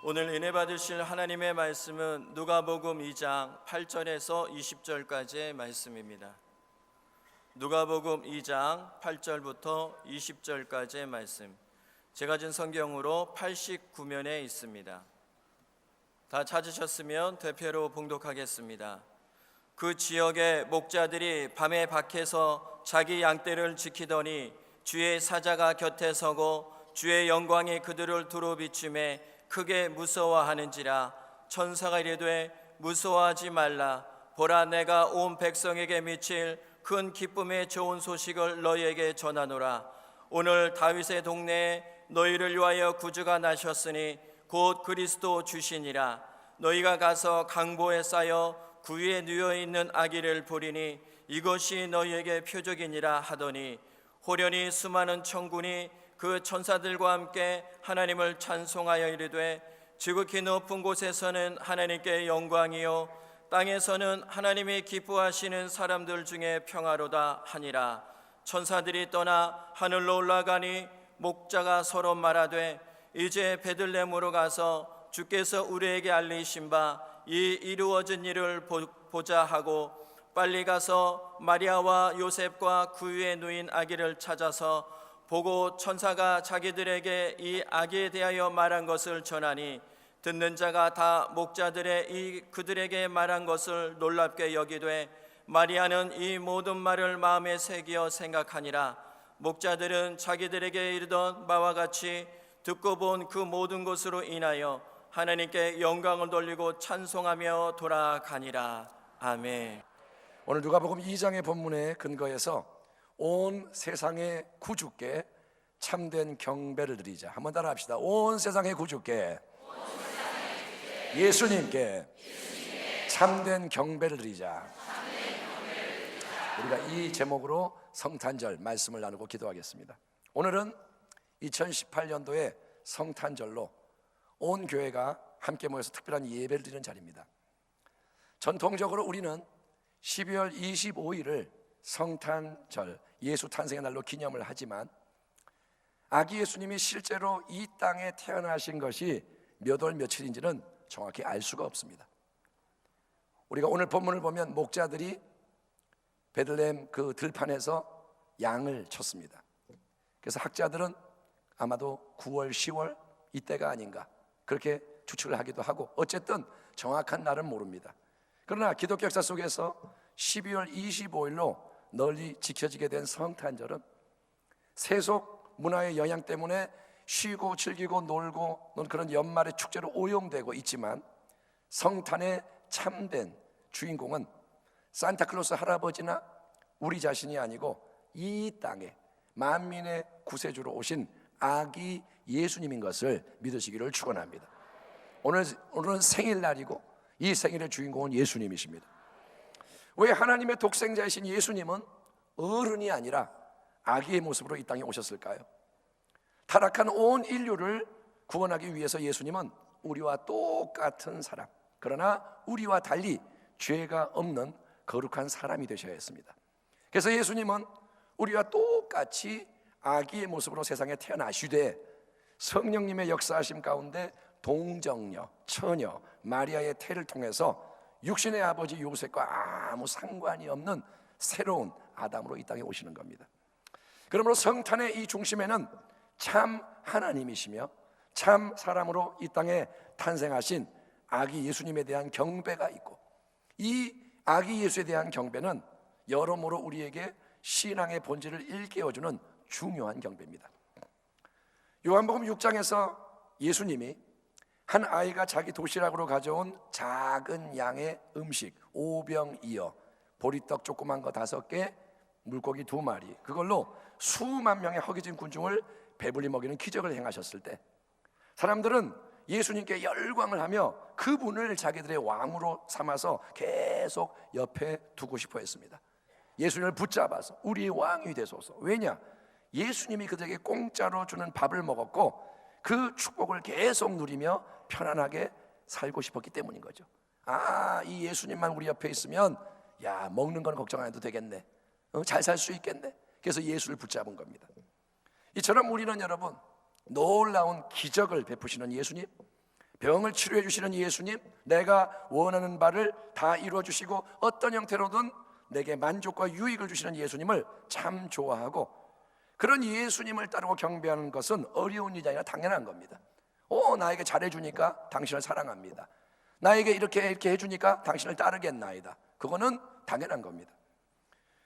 오늘 은혜 받으실 하나님의 말씀은 누가복음 2장 8절에서 20절까지의 말씀입니다. 누가복음 2장 8절부터 20절까지의 말씀, 제가 준 성경으로 89면에 있습니다. 다 찾으셨으면 대표로 봉독하겠습니다. 그 지역의 목자들이 밤에 밖에서 자기 양떼를 지키더니 주의 사자가 곁에 서고 주의 영광이 그들을 두루 비추매 크게 무서워하는지라. 천사가 이르되 무서워하지 말라. 보라, 내가 온 백성에게 미칠 큰 기쁨의 좋은 소식을 너희에게 전하노라. 오늘 다윗의 동네에 너희를 위하여 구주가 나셨으니 곧 그리스도 주시니라. 너희가 가서 강보에 쌓여 구유에 누워있는 아기를 보리니 이것이 너희에게 표적이니라 하더니, 호련히 수많은 천군이 그 천사들과 함께 하나님을 찬송하여 이르되, 지극히 높은 곳에서는 하나님께 영광이요 땅에서는 하나님이 기뻐하시는 사람들 중에 평화로다 하니라. 천사들이 떠나 하늘로 올라가니 목자가 서로 말하되, 이제 베들레헴으로 가서 주께서 우리에게 알리신 바 이 이루어진 일을 보자 하고 빨리 가서 마리아와 요셉과 구유에 누인 아기를 찾아서 보고 천사가 자기들에게 이 아기에 대하여 말한 것을 전하니, 듣는 자가 다 목자들의 그들에게 말한 것을 놀랍게 여기되 마리아는 이 모든 말을 마음에 새기어 생각하니라. 목자들은 자기들에게 이르던 바와 같이 듣고 본 그 모든 것으로 인하여 하나님께 영광을 돌리고 찬송하며 돌아가니라. 아멘. 오늘 누가복음 2장의 본문에 근거해서 온 세상의 구주께 참된 경배를 드리자. 한번 따라 합시다. 온 세상의 구주께, 예수님께 참된 경배를 드리자. 우리가 이 제목으로 성탄절 말씀을 나누고 기도하겠습니다. 오늘은 2018년도의 성탄절로 온 교회가 함께 모여서 특별한 예배를 드리는 자리입니다. 전통적으로 우리는 12월 25일을 성탄절, 예수 탄생의 날로 기념을 하지만 아기 예수님이 실제로 이 땅에 태어나신 것이 몇 월 며칠인지는 정확히 알 수가 없습니다. 우리가 오늘 본문을 보면 목자들이 베들레헴 그 들판에서 양을 쳤습니다. 그래서 학자들은 아마도 9월, 10월 이때가 아닌가 그렇게 추측을 하기도 하고, 어쨌든 정확한 날은 모릅니다. 그러나 기독교 역사 속에서 12월 25일로 널리 지켜지게 된 성탄절은 세속 문화의 영향 때문에 쉬고 즐기고 놀고 그런 연말의 축제로 오용되고 있지만, 성탄의 참된 주인공은 산타클로스 할아버지나 우리 자신이 아니고 이 땅에 만민의 구세주로 오신 아기 예수님인 것을 믿으시기를 축원합니다. 오늘은 생일날이고 이 생일의 주인공은 예수님이십니다. 왜 하나님의 독생자이신 예수님은 어른이 아니라 아기의 모습으로 이 땅에 오셨을까요? 타락한 온 인류를 구원하기 위해서 예수님은 우리와 똑같은 사람, 그러나 우리와 달리 죄가 없는 거룩한 사람이 되셔야 했습니다. 그래서 예수님은 우리와 똑같이 아기의 모습으로 세상에 태어나시되 성령님의 역사하심 가운데 동정녀, 처녀 마리아의 태를 통해서 육신의 아버지 요셉과 아무 상관이 없는 새로운 아담으로 이 땅에 오시는 겁니다. 그러므로 성탄의 이 중심에는 참 하나님이시며 참 사람으로 이 땅에 탄생하신 아기 예수님에 대한 경배가 있고, 이 아기 예수에 대한 경배는 여러모로 우리에게 신앙의 본질을 일깨워주는 중요한 경배입니다. 요한복음 6장에서 예수님이 한 아이가 자기 도시락으로 가져온 작은 양의 음식 5병이어 보리떡 조그만 거 5개, 물고기 2마리, 그걸로 수만 명의 허기진 군중을 배불리 먹이는 기적을 행하셨을 때 사람들은 예수님께 열광을 하며 그분을 자기들의 왕으로 삼아서 계속 옆에 두고 싶어 했습니다. 예수님을 붙잡아서 우리의 왕이 되소서. 왜냐? 예수님이 그들에게 공짜로 주는 밥을 먹었고 그 축복을 계속 누리며 편안하게 살고 싶었기 때문인 거죠. 이 예수님만 우리 옆에 있으면 먹는 건 걱정 안 해도 되겠네, 잘 살 수 있겠네. 그래서 예수를 붙잡은 겁니다. 이처럼 우리는 여러분 놀라운 기적을 베푸시는 예수님, 병을 치료해 주시는 예수님, 내가 원하는 바를 다 이루어 주시고 어떤 형태로든 내게 만족과 유익을 주시는 예수님을 참 좋아하고, 그런 예수님을 따르고 경배하는 것은 어려운 일이 아니라 당연한 겁니다. 나에게 잘해주니까 당신을 사랑합니다. 나에게 이렇게 해주니까 당신을 따르겠나이다. 그거는 당연한 겁니다.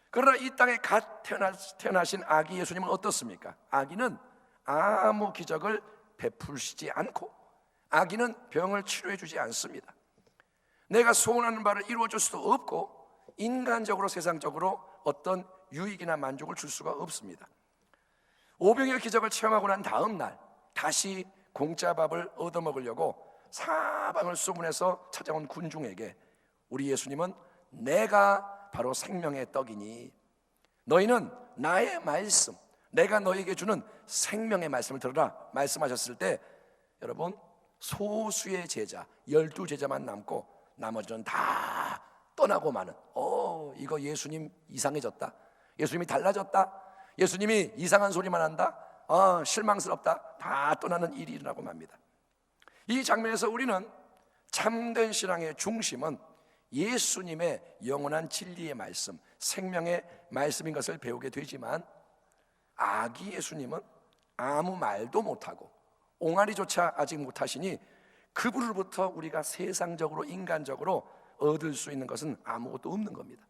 그러나 이 땅에 갓 태어나신 아기 예수님은 어떻습니까? 아기는 아무 기적을 베푸시지 않고, 아기는 병을 치료해 주지 않습니다. 내가 소원하는 바를 이루어 줄 수도 없고, 인간적으로 세상적으로 어떤 유익이나 만족을 줄 수가 없습니다. 오병이어 기적을 체험하고 난 다음 날 다시 공짜 밥을 얻어먹으려고 사방을 수분해서 찾아온 군중에게 우리 예수님은 내가 바로 생명의 떡이니 너희는 나의 말씀, 내가 너희에게 주는 생명의 말씀을 들으라 말씀하셨을 때, 여러분, 소수의 제자 12제자만 남고 나머지는 다 떠나고 마는, 이거 예수님 이상해졌다, 예수님이 달라졌다, 예수님이 이상한 소리만 한다, 실망스럽다, 다 떠나는 일이 일어나고 맙니다. 이 장면에서 우리는 참된 신앙의 중심은 예수님의 영원한 진리의 말씀, 생명의 말씀인 것을 배우게 되지만, 아기 예수님은 아무 말도 못하고 옹알이조차 아직 못하시니 그분으로부터 우리가 세상적으로 인간적으로 얻을 수 있는 것은 아무것도 없는 겁니다.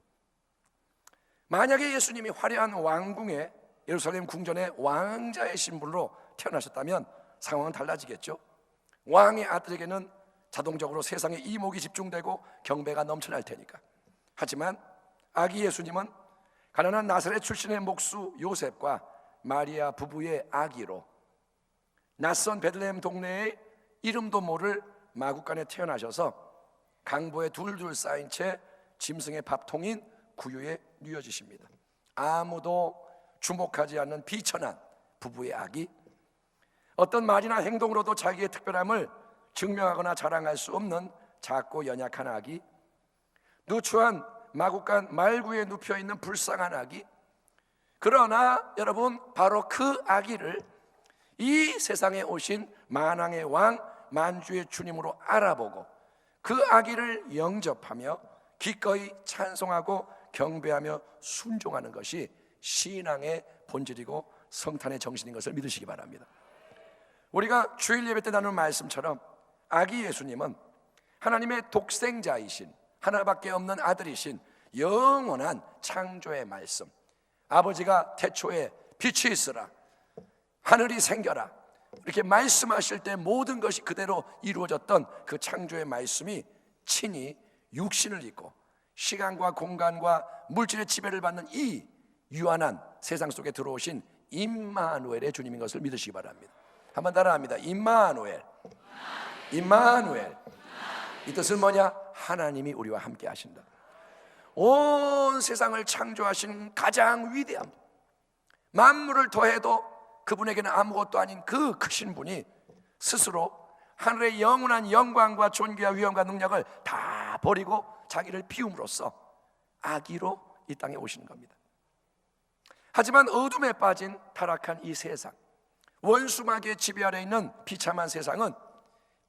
만약에 예수님이 화려한 왕궁의 예루살렘 궁전의 왕자의 신분으로 태어나셨다면 상황은 달라지겠죠. 왕의 아들에게는 자동적으로 세상의 이목이 집중되고 경배가 넘쳐날 테니까. 하지만 아기 예수님은 가난한 나사렛 출신의 목수 요셉과 마리아 부부의 아기로 낯선 베들레헴 동네에 이름도 모를 마구간에 태어나셔서 강보에 둘둘 쌓인 채 짐승의 밥통인 구유에 뉘어지십니다. 아무도 주목하지 않는 비천한 부부의 아기, 어떤 말이나 행동으로도 자기의 특별함을 증명하거나 자랑할 수 없는 작고 연약한 아기, 누추한 마구간 말구에 눕혀있는 불쌍한 아기. 그러나 여러분, 바로 그 아기를 이 세상에 오신 만왕의 왕, 만주의 주님으로 알아보고 그 아기를 영접하며 기꺼이 찬송하고 경배하며 순종하는 것이 신앙의 본질이고 성탄의 정신인 것을 믿으시기 바랍니다. 우리가 주일 예배 때 나눈 말씀처럼 아기 예수님은 하나님의 독생자이신, 하나밖에 없는 아들이신 영원한 창조의 말씀, 아버지가 태초에 빛이 있으라, 하늘이 생겨라, 이렇게 말씀하실 때 모든 것이 그대로 이루어졌던 그 창조의 말씀이 친히 육신을 입고 시간과 공간과 물질의 지배를 받는 이 유한한 세상 속에 들어오신 임마누엘의 주님인 것을 믿으시기 바랍니다. 한번 따라합니다. 임마누엘. 임마누엘. 이 뜻은 뭐냐? 하나님이 우리와 함께 하신다. 온 세상을 창조하신 가장 위대함, 만물을 더해도 그분에게는 아무것도 아닌 그 크신 분이 스스로 하늘의 영원한 영광과 존귀와 위엄과 능력을 다 버리고 자기를 비움으로써 아기로 이 땅에 오시는 겁니다. 하지만 어둠에 빠진 타락한 이 세상, 원수마귀의 지배 아래 있는 비참한 세상은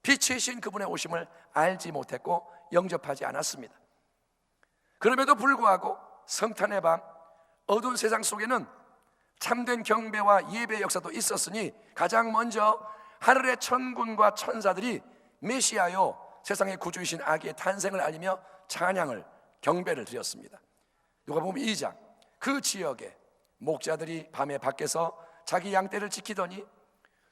빛이신 그분의 오심을 알지 못했고 영접하지 않았습니다. 그럼에도 불구하고 성탄의 밤, 어두운 세상 속에는 참된 경배와 예배의 역사도 있었으니 가장 먼저 하늘의 천군과 천사들이 메시아요, 세상의 구주이신 아기의 탄생을 알리며 찬양을, 경배를 드렸습니다. 누가복음 2장, 그 지역에 목자들이 밤에 밖에서 자기 양떼를 지키더니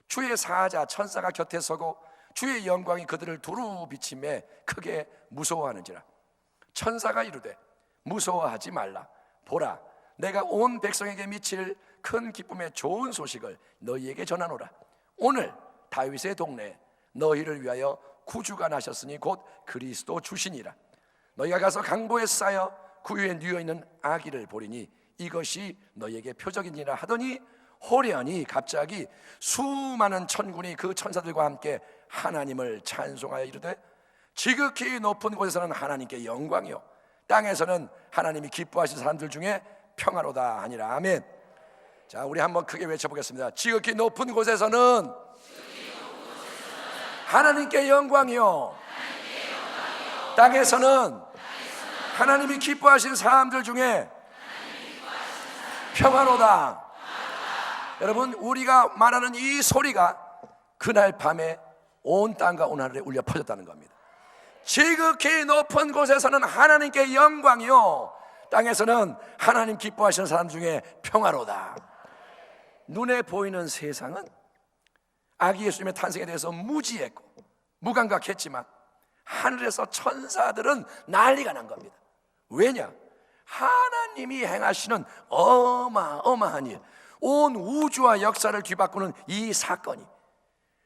주의 사자 천사가 곁에 서고 주의 영광이 그들을 두루 비치매 크게 무서워하는지라. 천사가 이르되 무서워하지 말라, 보라 내가 온 백성에게 미칠 큰 기쁨의 좋은 소식을 너희에게 전하노라. 오늘 다윗의 동네에 너희를 위하여 구주가 나셨으니 곧 그리스도 주시니라. 너희가 가서 강보에 쌓여 구유에 뉘어있는 아기를 보리니 이것이 너희에게 표적이니라 하더니 호련히 갑자기 수많은 천군이 그 천사들과 함께 하나님을 찬송하여 이르되 지극히 높은 곳에서는 하나님께 영광이요 땅에서는 하나님이 기뻐하신 사람들 중에 평화로다 하니라. 아멘. 자, 우리 한번 크게 외쳐보겠습니다. 지극히 높은 곳에서는 하나님께 영광이요 땅에서는 하나님이 기뻐하신 사람들 중에 평화로다. 여러분, 우리가 말하는 이 소리가 그날 밤에 온 땅과 온 하늘에 울려 퍼졌다는 겁니다. 지극히 높은 곳에서는 하나님께 영광이요 땅에서는 하나님 기뻐하시는 사람 중에 평화로다. 눈에 보이는 세상은 아기 예수님의 탄생에 대해서 무지했고 무감각했지만 하늘에서 천사들은 난리가 난 겁니다. 왜냐? 하나님이 행하시는 어마어마한 일, 온 우주와 역사를 뒤바꾸는 이 사건이,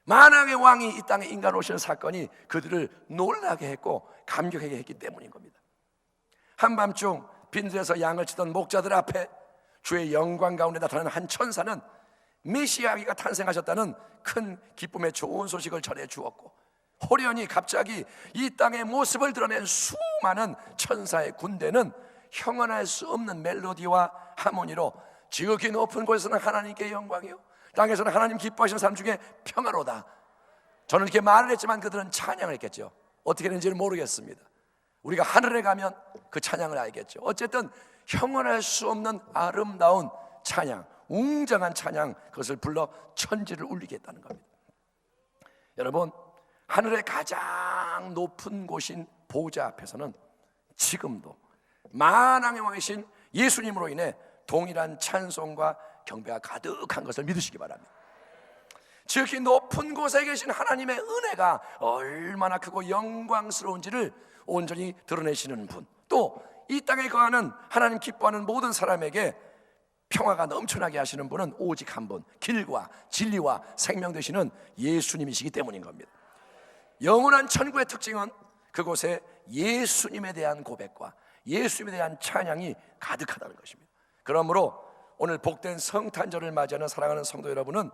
만왕의 왕이 이 땅에 인간 오시는 사건이 그들을 놀라게 했고 감격하게 했기 때문인 겁니다. 한밤중 빈들에서 양을 치던 목자들 앞에 주의 영광 가운데 나타나는 한 천사는 메시아가 탄생하셨다는 큰 기쁨의 좋은 소식을 전해 주었고, 호련히 갑자기 이 땅의 모습을 드러낸 수많은 천사의 군대는 형언할 수 없는 멜로디와 하모니로 지극히 높은 곳에서는 하나님께 영광이요 땅에서는 하나님 기뻐하시는 사람 중에 평화로다. 저는 이렇게 말을 했지만 그들은 찬양을 했겠죠. 어떻게 되는지는 모르겠습니다. 우리가 하늘에 가면 그 찬양을 알겠죠. 어쨌든 형언할 수 없는 아름다운 찬양, 웅장한 찬양, 그것을 불러 천지를 울리게 했다는 겁니다. 여러분, 하늘의 가장 높은 곳인 보좌 앞에서는 지금도 만왕의 왕이신 예수님으로 인해 동일한 찬송과 경배가 가득한 것을 믿으시기 바랍니다. 지극히 높은 곳에 계신 하나님의 은혜가 얼마나 크고 영광스러운지를 온전히 드러내시는 분, 또 이 땅에 거하는 하나님 기뻐하는 모든 사람에게 평화가 넘쳐나게 하시는 분은 오직 한 분, 길과 진리와 생명 되시는 예수님이시기 때문인 겁니다. 영원한 천국의 특징은 그곳에 예수님에 대한 고백과 예수님에 대한 찬양이 가득하다는 것입니다. 그러므로 오늘 복된 성탄절을 맞이하는 사랑하는 성도 여러분은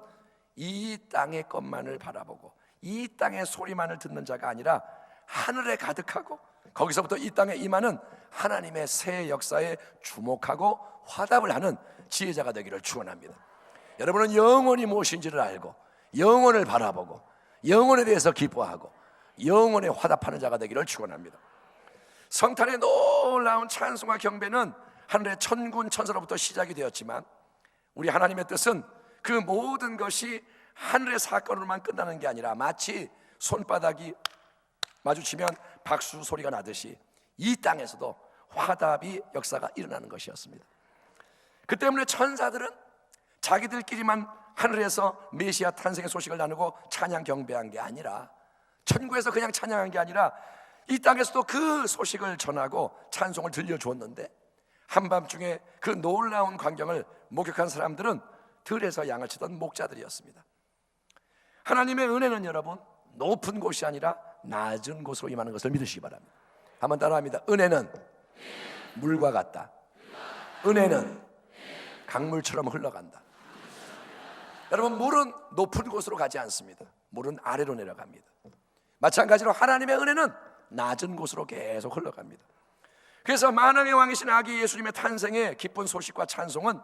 이 땅의 것만을 바라보고 이 땅의 소리만을 듣는 자가 아니라 하늘에 가득하고 거기서부터 이 땅에 임하는 하나님의 새 역사에 주목하고 화답을 하는 지혜자가 되기를 축원합니다. 여러분은 영원히 무엇인지를 알고 영원을 바라보고 영원에 대해서 기뻐하고 영원에 화답하는 자가 되기를 축원합니다. 성탄의 놀라운 찬송과 경배는 하늘의 천군 천사로부터 시작이 되었지만 우리 하나님의 뜻은 그 모든 것이 하늘의 사건으로만 끝나는 게 아니라 마치 손바닥이 마주치면 박수 소리가 나듯이 이 땅에서도 화답이 역사가 일어나는 것이었습니다. 그 때문에 천사들은 자기들끼리만 하늘에서 메시아 탄생의 소식을 나누고 찬양 경배한 게 아니라, 천국에서 그냥 찬양한 게 아니라 이 땅에서도 그 소식을 전하고 찬송을 들려주었는데, 한밤중에 그 놀라운 광경을 목격한 사람들은 들에서 양을 치던 목자들이었습니다. 하나님의 은혜는 여러분 높은 곳이 아니라 낮은 곳으로 임하는 것을 믿으시기 바랍니다. 한번 따라합니다. 은혜는 물과 같다. 은혜는 강물처럼 흘러간다. 여러분, 물은 높은 곳으로 가지 않습니다. 물은 아래로 내려갑니다. 마찬가지로 하나님의 은혜는 낮은 곳으로 계속 흘러갑니다. 그래서 만왕의 왕이신 아기 예수님의 탄생의 기쁜 소식과 찬송은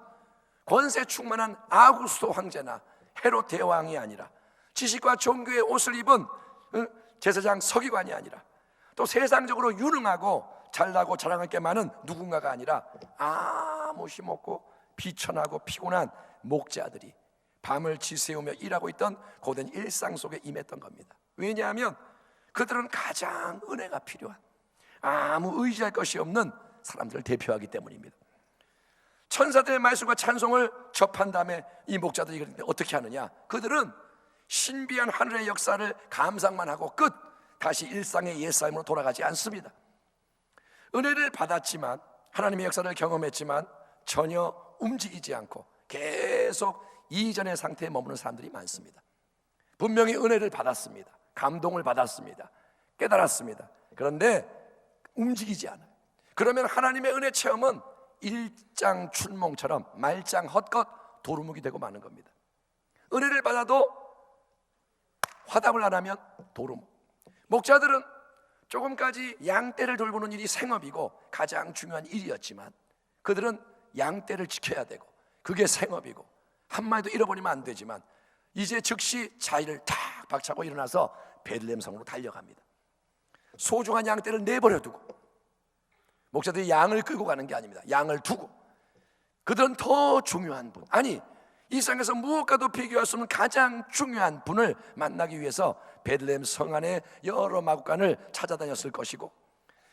권세 충만한 아구스도 황제나 헤롯 대왕이 아니라, 지식과 종교의 옷을 입은 제사장 서기관이 아니라, 또 세상적으로 유능하고 잘나고 자랑할 게 많은 누군가가 아니라 아무 힘없고 비천하고 피곤한 목자들이 밤을 지새우며 일하고 있던 고된 일상 속에 임했던 겁니다. 왜냐하면 그들은 가장 은혜가 필요한, 아무 의지할 것이 없는 사람들을 대표하기 때문입니다. 천사들의 말씀과 찬송을 접한 다음에 이 목자들이 어떻게 하느냐? 그들은 신비한 하늘의 역사를 감상만 하고 끝, 다시 일상의 옛삶으로 돌아가지 않습니다. 은혜를 받았지만, 하나님의 역사를 경험했지만 전혀 움직이지 않고 계속 이전의 상태에 머무는 사람들이 많습니다. 분명히 은혜를 받았습니다. 감동을 받았습니다. 깨달았습니다. 그런데 움직이지 않아요. 그러면 하나님의 은혜 체험은 일장 춘몽처럼 말짱 헛것 도루묵이 되고 마는 겁니다. 은혜를 받아도 화답을 안 하면 도루묵. 목자들은 조금까지 양떼를 돌보는 일이 생업이고 가장 중요한 일이었지만, 그들은 양떼를 지켜야 되고 그게 생업이고 한 마리도 잃어버리면 안 되지만, 이제 즉시 자리를 탁 박차고 일어나서 베들레헴 성으로 달려갑니다. 소중한 양떼를 내버려 두고, 목자들이 양을 끌고 가는 게 아닙니다. 양을 두고 그들은 더 중요한 분, 아니 이 세상에서 무엇과도 비교할 수 없는 가장 중요한 분을 만나기 위해서 베들레헴 성 안에 여러 마구간을 찾아다녔을 것이고,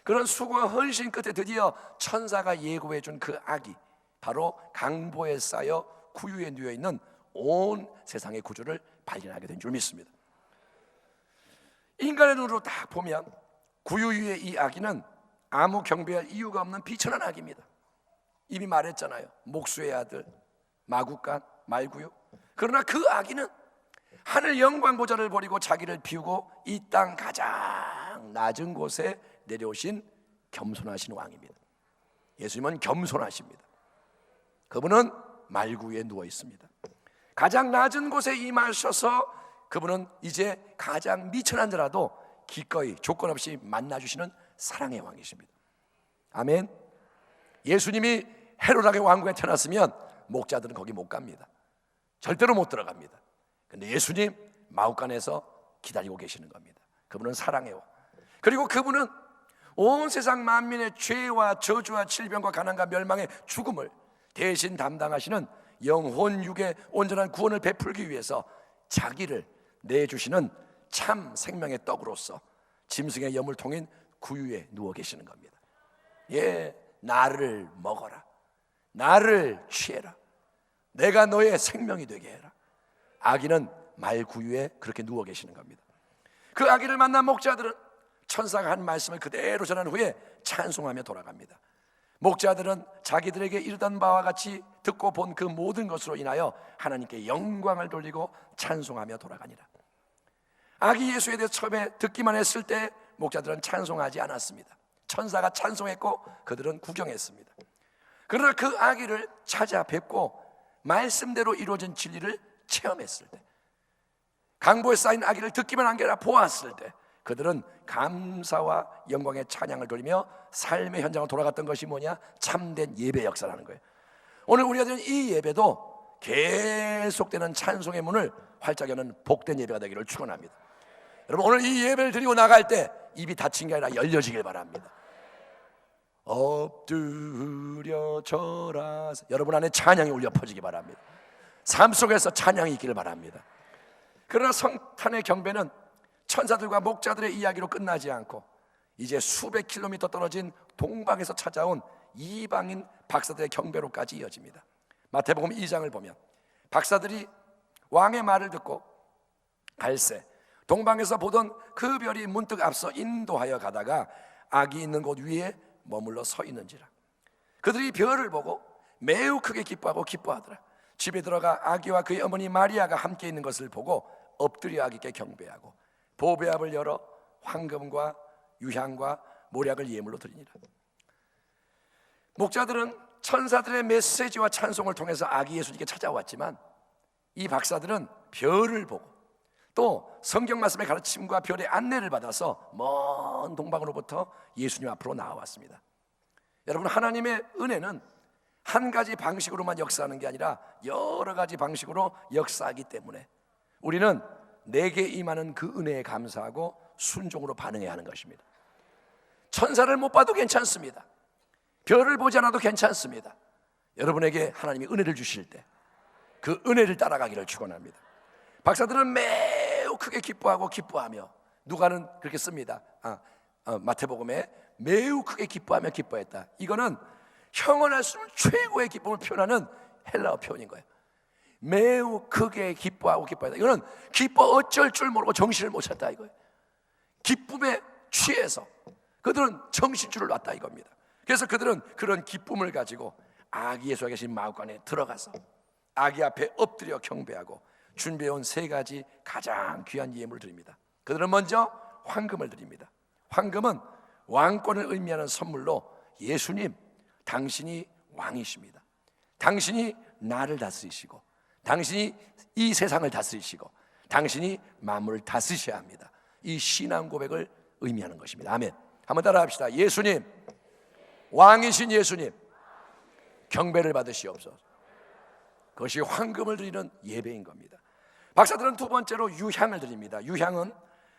그런 수고와 헌신 끝에 드디어 천사가 예고해 준 그 아기, 바로 강보에 쌓여 구유에 누워 있는 온 세상의 구주를 발견하게 된 줄 믿습니다. 인간의 눈으로 딱 보면 구유 위의 이 아기는 아무 경배할 이유가 없는 비천한 아기입니다. 이미 말했잖아요. 목수의 아들, 마구간, 말구유. 그러나 그 아기는 하늘 영광 보좌를 버리고 자기를 비우고 이 땅 가장 낮은 곳에 내려오신 겸손하신 왕입니다. 예수님은 겸손하십니다. 그분은 말구유에 누워 있습니다. 가장 낮은 곳에 임하셔서 그분은 이제 가장 미천한 자라도 기꺼이 조건 없이 만나주시는 사랑의 왕이십니다. 아멘. 예수님이 헤로닥의 왕국에 태어났으면 목자들은 거기 못 갑니다. 절대로 못 들어갑니다. 근데 예수님 마구간에서 기다리고 계시는 겁니다. 그분은 사랑의 왕. 그리고 그분은 온 세상 만민의 죄와 저주와 질병과 가난과 멸망의 죽음을 대신 담당하시는 영혼 육의 온전한 구원을 베풀기 위해서 자기를 내주시는 참 생명의 떡으로서 짐승의 여물통인 구유에 누워 계시는 겁니다. 예, 나를 먹어라, 나를 취해라, 내가 너의 생명이 되게 해라. 아기는 말구유에 그렇게 누워 계시는 겁니다. 그 아기를 만난 목자들은 천사가 한 말씀을 그대로 전한 후에 찬송하며 돌아갑니다. 목자들은 자기들에게 이르던 바와 같이 듣고 본 그 모든 것으로 인하여 하나님께 영광을 돌리고 찬송하며 돌아가니라. 아기 예수에 대해서 처음에 듣기만 했을 때 목자들은 찬송하지 않았습니다. 천사가 찬송했고 그들은 구경했습니다. 그러나 그 아기를 찾아뵙고 말씀대로 이루어진 진리를 체험했을 때, 강보에 쌓인 아기를 듣기만 한 게 아니라 보았을 때, 그들은 감사와 영광의 찬양을 돌리며 삶의 현장으로 돌아갔던 것이 뭐냐? 참된 예배 역사라는 거예요. 오늘 우리가 드리는 이 예배도 계속되는 찬송의 문을 활짝 여는 복된 예배가 되기를 축원합니다. 여러분, 오늘 이 예배를 드리고 나갈 때 입이 닫힌 게 아니라 열려지길 바랍니다. 엎드려 절하, 여러분 안에 찬양이 울려 퍼지기 바랍니다. 삶 속에서 찬양이 있기를 바랍니다. 그러나 성탄의 경배는 천사들과 목자들의 이야기로 끝나지 않고 이제 수백 킬로미터 떨어진 동방에서 찾아온 이방인 박사들의 경배로까지 이어집니다. 마태복음 2장을 보면 박사들이 왕의 말을 듣고 갈새 동방에서 보던 그 별이 문득 앞서 인도하여 가다가 아기 있는 곳 위에 머물러 서 있는지라. 그들이 별을 보고 매우 크게 기뻐하더라. 집에 들어가 아기와 그의 어머니 마리아가 함께 있는 것을 보고 엎드려 아기께 경배하고 보배압을 열어 황금과 유향과 모략을 예물로 드리니라. 목자들은 천사들의 메시지와 찬송을 통해서 아기 예수님께 찾아왔지만 이 박사들은 별을 보고 또 성경 말씀의 가르침과 별의 안내를 받아서 먼 동방으로부터 예수님 앞으로 나와왔습니다. 여러분, 하나님의 은혜는 한 가지 방식으로만 역사하는 게 아니라 여러 가지 방식으로 역사하기 때문에 우리는 내게 임하는 그 은혜에 감사하고 순종으로 반응해야 하는 것입니다. 천사를 못 봐도 괜찮습니다. 별을 보지 않아도 괜찮습니다. 여러분에게 하나님이 은혜를 주실 때 그 은혜를 따라가기를 축원합니다. 박사들은 매우 크게 기뻐하며 누가는 그렇게 씁니다. 마태복음에 매우 크게 기뻐하며 기뻐했다. 이거는 형언할 수 없는 최고의 기쁨을 표현하는 헬라어 표현인 거예요. 매우 크게 기뻐하고 기뻐했다. 이거는 기뻐 어쩔 줄 모르고 정신을 못 찼다 이거예요. 기쁨에 취해서 그들은 정신줄을 놨다 이겁니다. 그래서 그들은 그런 기쁨을 가지고 아기 예수가 계신 마구간에 들어가서 아기 앞에 엎드려 경배하고 준비해온 세 가지 가장 귀한 예물을 드립니다. 그들은 먼저 황금을 드립니다. 황금은 왕권을 의미하는 선물로 예수님, 당신이 왕이십니다. 당신이 나를 다스리시고 당신이 이 세상을 다스리시고 당신이 만물을 다스리셔야 합니다. 이 신앙 고백을 의미하는 것입니다. 아멘. 한번 따라 합시다. 예수님, 왕이신 예수님, 경배를 받으시옵소서. 그것이 황금을 드리는 예배인 겁니다. 박사들은 두 번째로 유향을 드립니다. 유향은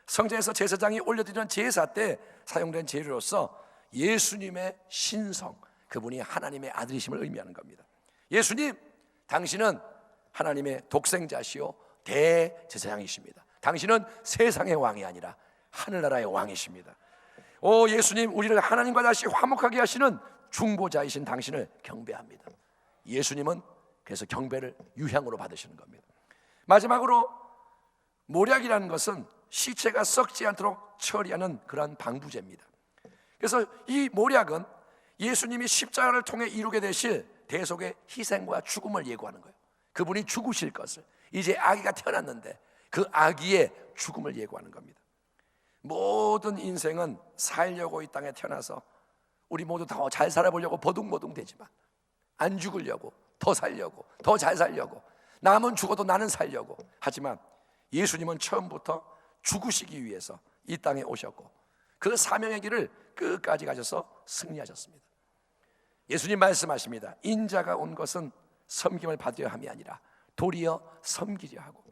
성전에서 제사장이 올려드리는 제사 때 사용된 재료로서 예수님의 신성, 그분이 하나님의 아들이심을 의미하는 겁니다. 예수님, 당신은 하나님의 독생자시요 대제사장이십니다. 당신은 세상의 왕이 아니라 하늘나라의 왕이십니다. 오 예수님, 우리를 하나님과 다시 화목하게 하시는 중보자이신 당신을 경배합니다. 예수님은 그래서 경배를 유향으로 받으시는 겁니다. 마지막으로 모략이라는 것은 시체가 썩지 않도록 처리하는 그러한 방부제입니다. 그래서 이 모략은 예수님이 십자가를 통해 이루게 되실 대속의 희생과 죽음을 예고하는 거예요. 그분이 죽으실 것을, 이제 아기가 태어났는데 그 아기의 죽음을 예고하는 겁니다. 모든 인생은 살려고 이 땅에 태어나서 우리 모두 더 잘 살아보려고 버둥버둥 되지만 안 죽으려고, 더 살려고, 더 잘 살려고, 남은 죽어도 나는 살려고 하지만 예수님은 처음부터 죽으시기 위해서 이 땅에 오셨고 그 사명의 길을 끝까지 가셔서 승리하셨습니다. 예수님 말씀하십니다. 인자가 온 것은 섬김을 받으려 함이 아니라 도리어 섬기려 하고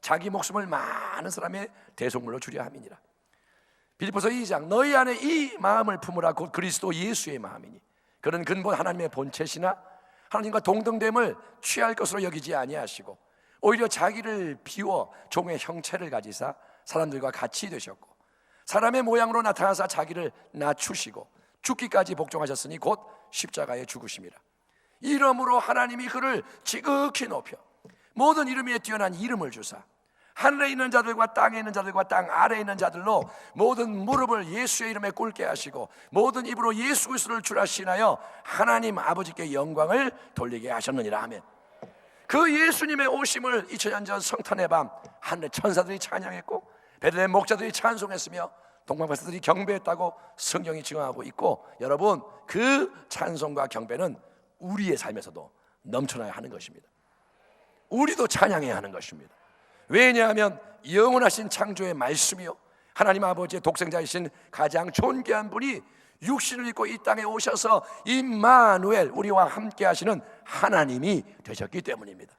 자기 목숨을 많은 사람의 대속물로 주려 함이니라. 빌립보서 2장, 너희 안에 이 마음을 품으라. 곧 그리스도 예수의 마음이니 그는 근본 하나님의 본체시나 하나님과 동등됨을 취할 것으로 여기지 아니하시고 오히려 자기를 비워 종의 형체를 가지사 사람들과 같이 되셨고 사람의 모양으로 나타나사 자기를 낮추시고 죽기까지 복종하셨으니 곧 십자가에 죽으심이라. 이름으로 하나님이 그를 지극히 높여 모든 이름 위에 뛰어난 이름을 주사 하늘에 있는 자들과 땅에 있는 자들과 땅 아래에 있는 자들로 모든 무릎을 예수의 이름에 꿇게 하시고 모든 입으로 예수 그리스도를 주라 시인하여 하나님 아버지께 영광을 돌리게 하셨느니라. 아멘. 그 예수님의 오심을 2000년 전 성탄의 밤 하늘의 천사들이 찬양했고 베들레헴 목자들이 찬송했으며 동방박사들이 경배했다고 성경이 증언하고 있고, 여러분 그 찬송과 경배는 우리의 삶에서도 넘쳐나야 하는 것입니다. 우리도 찬양해야 하는 것입니다. 왜냐하면 영원하신 창조의 말씀이요 하나님 아버지의 독생자이신 가장 존귀한 분이 육신을 입고 이 땅에 오셔서 임마누엘, 우리와 함께 하시는 하나님이 되셨기 때문입니다.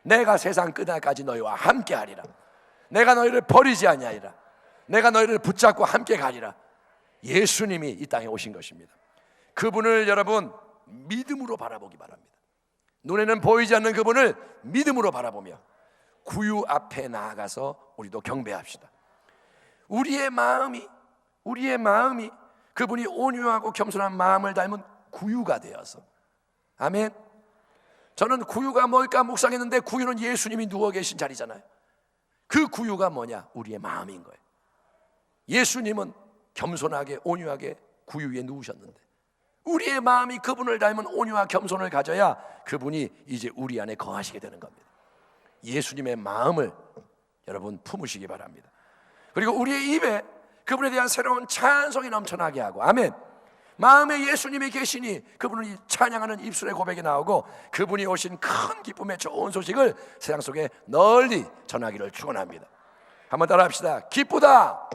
내가 세상 끝날까지 너희와 함께 하리라. 내가 너희를 버리지 아니하리라. 내가 너희를 붙잡고 함께 가리라. 예수님이 이 땅에 오신 것입니다. 그분을 여러분 믿음으로 바라보기 바랍니다. 눈에는 보이지 않는 그분을 믿음으로 바라보며 구유 앞에 나아가서 우리도 경배합시다. 우리의 마음이 그분이 온유하고 겸손한 마음을 닮은 구유가 되어서, 아멘. 저는 구유가 뭘까 묵상했는데 구유는 예수님이 누워 계신 자리잖아요. 그 구유가 뭐냐? 우리의 마음인 거예요. 예수님은 겸손하게 온유하게 구유 위에 누우셨는데 우리의 마음이 그분을 닮은 온유와 겸손을 가져야 그분이 이제 우리 안에 거하시게 되는 겁니다. 예수님의 마음을 여러분 품으시기 바랍니다. 그리고 우리의 입에 그분에 대한 새로운 찬송이 넘쳐나게 하고, 아멘. 마음에 예수님이 계시니 그분을 찬양하는 입술의 고백이 나오고 그분이 오신 큰 기쁨의 좋은 소식을 세상 속에 널리 전하기를 축원합니다. 한번 따라합시다. 기쁘다,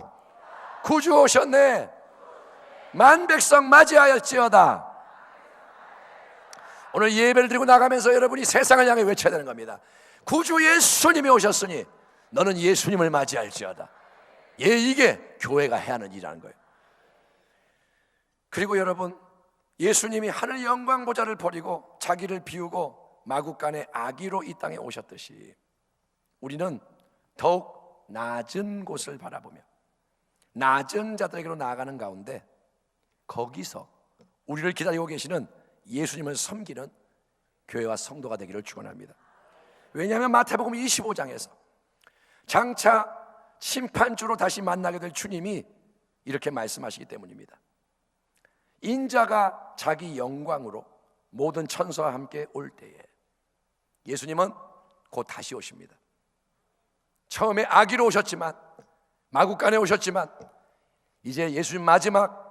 구주 오셨네, 만 백성 맞이하였지어다. 오늘 예배를 드리고 나가면서 여러분이 세상을 향해 외쳐야 되는 겁니다. 구주 예수님이 오셨으니 너는 예수님을 맞이할지어다. 이게 교회가 해야 하는 일이라는 거예요. 그리고 여러분, 예수님이 하늘 영광 보좌를 버리고 자기를 비우고 마구간의 아기로 이 땅에 오셨듯이 우리는 더욱 낮은 곳을 바라보며 낮은 자들에게로 나아가는 가운데 거기서 우리를 기다리고 계시는 예수님을 섬기는 교회와 성도가 되기를 축원합니다. 왜냐하면 마태복음 25장에서 장차 심판주로 다시 만나게 될 주님이 이렇게 말씀하시기 때문입니다. 인자가 자기 영광으로 모든 천사와 함께 올 때에 예수님은 곧 다시 오십니다. 처음에 아기로 오셨지만 마구간에 오셨지만 이제 예수님 마지막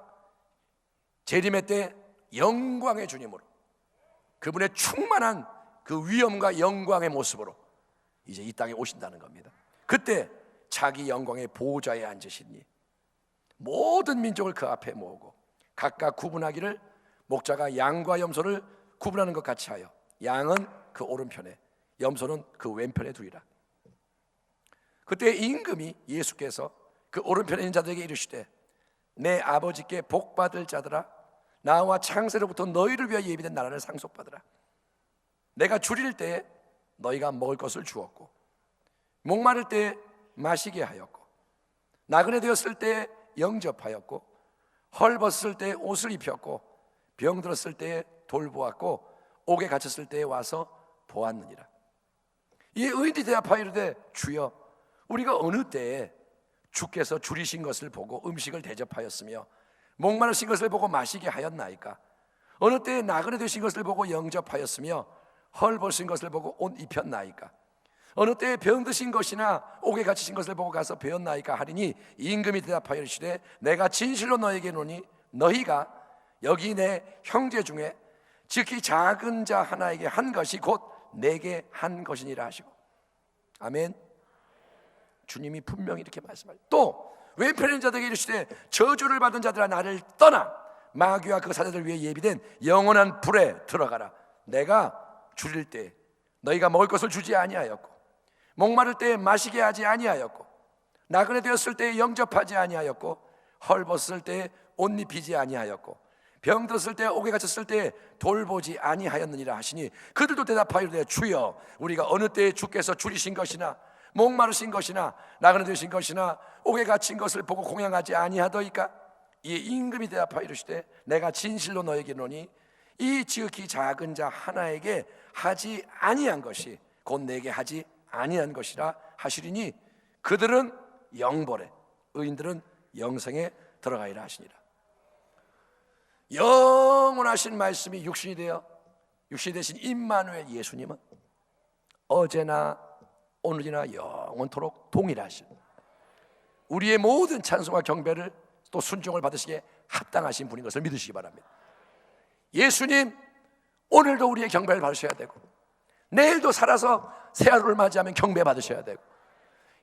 재림의 때 영광의 주님으로 그분의 충만한 그 위엄과 영광의 모습으로 이제 이 땅에 오신다는 겁니다. 그때 자기 영광의 보좌에 앉으시니 모든 민족을 그 앞에 모으고 각각 구분하기를 목자가 양과 염소를 구분하는 것 같이 하여 양은 그 오른편에 염소는 그 왼편에 두리라. 그때 임금이 예수께서 그 오른편에 있는 자들에게 이르시되 내 아버지께 복받을 자들아 나와 창세로부터 너희를 위하여 예비된 나라를 상속받으라. 내가 줄일 때에 너희가 먹을 것을 주었고 목마를 때에 마시게 하였고 나그네 되었을 때에 영접하였고 헐벗을 때에 옷을 입혔고 병들었을 때에 돌보았고 옥에 갇혔을 때에 와서 보았느니라. 이 의인들이 대답하여 이르되 주여 우리가 어느 때에 주께서 줄이신 것을 보고 음식을 대접하였으며 목마르신 것을 보고 마시게 하였나이까? 어느 때에 나그네 되신 것을 보고 영접하였으며 헐벗은 것을 보고 옷 입혔나이까? 어느 때에 병드신 것이나 옥에 갇히신 것을 보고 가서 배웠나이까 하리니 임금이 대답하여 이르시되 내가 진실로 너에게 이르노니 너희가 여기 내 형제 중에 지극히 작은 자 하나에게 한 것이 곧 내게 한 것이니라 하시고. 아멘. 주님이 분명히 이렇게 말씀하시고 또 왼편에 있는 자들에게 이르시되 저주를 받은 자들아 나를 떠나 마귀와 그 사자들 위해 예비된 영원한 불에 들어가라. 내가 줄일 때 너희가 먹을 것을 주지 아니하였고 목마를 때에 마시게 하지 아니하였고 나그네 되었을 때에 영접하지 아니하였고 헐벗을 때에 옷 입히지 아니하였고 병들었을 때 옥에 갇혔을 때에 돌보지 아니하였느니라 하시니 그들도 대답하여 이르되 주여 우리가 어느 때에 주께서 줄이신 것이나 목마르신 것이나 나그네 되신 것이나 옥에 갇힌 것을 보고 공양하지 아니하더이까? 이에 임금이 대답하여 이르시되 내가 진실로 너에게 이르노니 이 지극히 작은 자 하나에게 하지 아니한 것이 곧 내게 하지 아니한 것이라 하시리니 그들은 영벌에 의인들은 영생에 들어가리라 하시니라. 영원하신 말씀이 육신이 되신 임마누엘 예수님은 어제나 오늘이나 영원토록 동일하신 우리의 모든 찬송과 경배를 또 순종을 받으시기에 합당하신 분인 것을 믿으시기 바랍니다. 예수님 오늘도 우리의 경배를 받으셔야 되고 내일도 살아서 새 하루를 맞이하면 경배 받으셔야 되고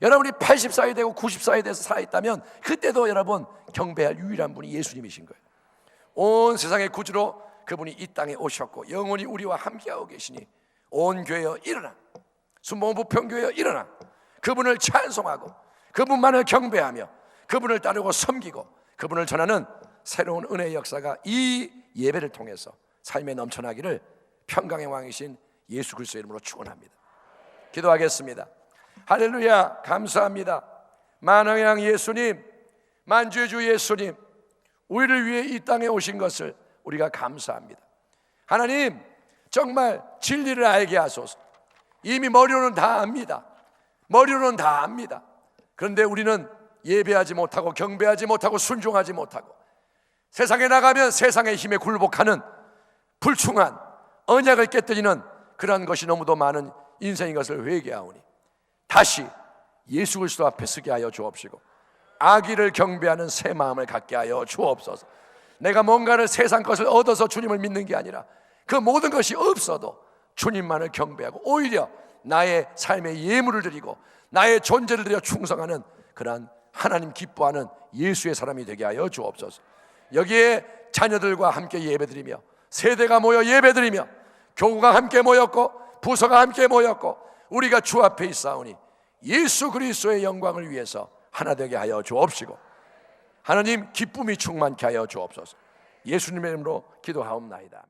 여러분이 80살이 되고 90살이 돼서 살아있다면 그때도 여러분 경배할 유일한 분이 예수님이신 거예요. 온 세상의 구주로 그분이 이 땅에 오셨고 영원히 우리와 함께하고 계시니 온 교회여 일어나 순복음 부평교회여 일어나 그분을 찬송하고 그분만을 경배하며 그분을 따르고 섬기고 그분을 전하는 새로운 은혜의 역사가 이 예배를 통해서 삶에 넘쳐나기를 평강의 왕이신 예수 그리스도의 이름으로 축원합니다. 기도하겠습니다. 할렐루야. 감사합니다. 만왕의 왕 예수님, 만주의 주 예수님, 우리를 위해 이 땅에 오신 것을 우리가 감사합니다. 하나님 정말 진리를 알게 하소서. 이미 머리로는 다 압니다. 머리로는 다 압니다. 그런데 우리는 예배하지 못하고 경배하지 못하고 순종하지 못하고 세상에 나가면 세상의 힘에 굴복하는 불충한 언약을 깨뜨리는 그러한 것이 너무도 많은 인생인 것을 회개하오니 다시 예수 그리스도 앞에 서게 하여 주옵시고 아기를 경배하는 새 마음을 갖게 하여 주옵소서. 내가 뭔가를 세상 것을 얻어서 주님을 믿는 게 아니라 그 모든 것이 없어도 주님만을 경배하고 오히려 나의 삶의 예물을 드리고 나의 존재를 드려 충성하는 그러한 하나님 기뻐하는 예수의 사람이 되게 하여 주옵소서. 여기에 자녀들과 함께 예배드리며 세대가 모여 예배드리며 교구가 함께 모였고 부서가 함께 모였고 우리가 주 앞에 있사오니 예수 그리스도의 영광을 위해서 하나 되게 하여 주옵시고 하나님 기쁨이 충만케 하여 주옵소서. 예수님의 이름으로 기도하옵나이다.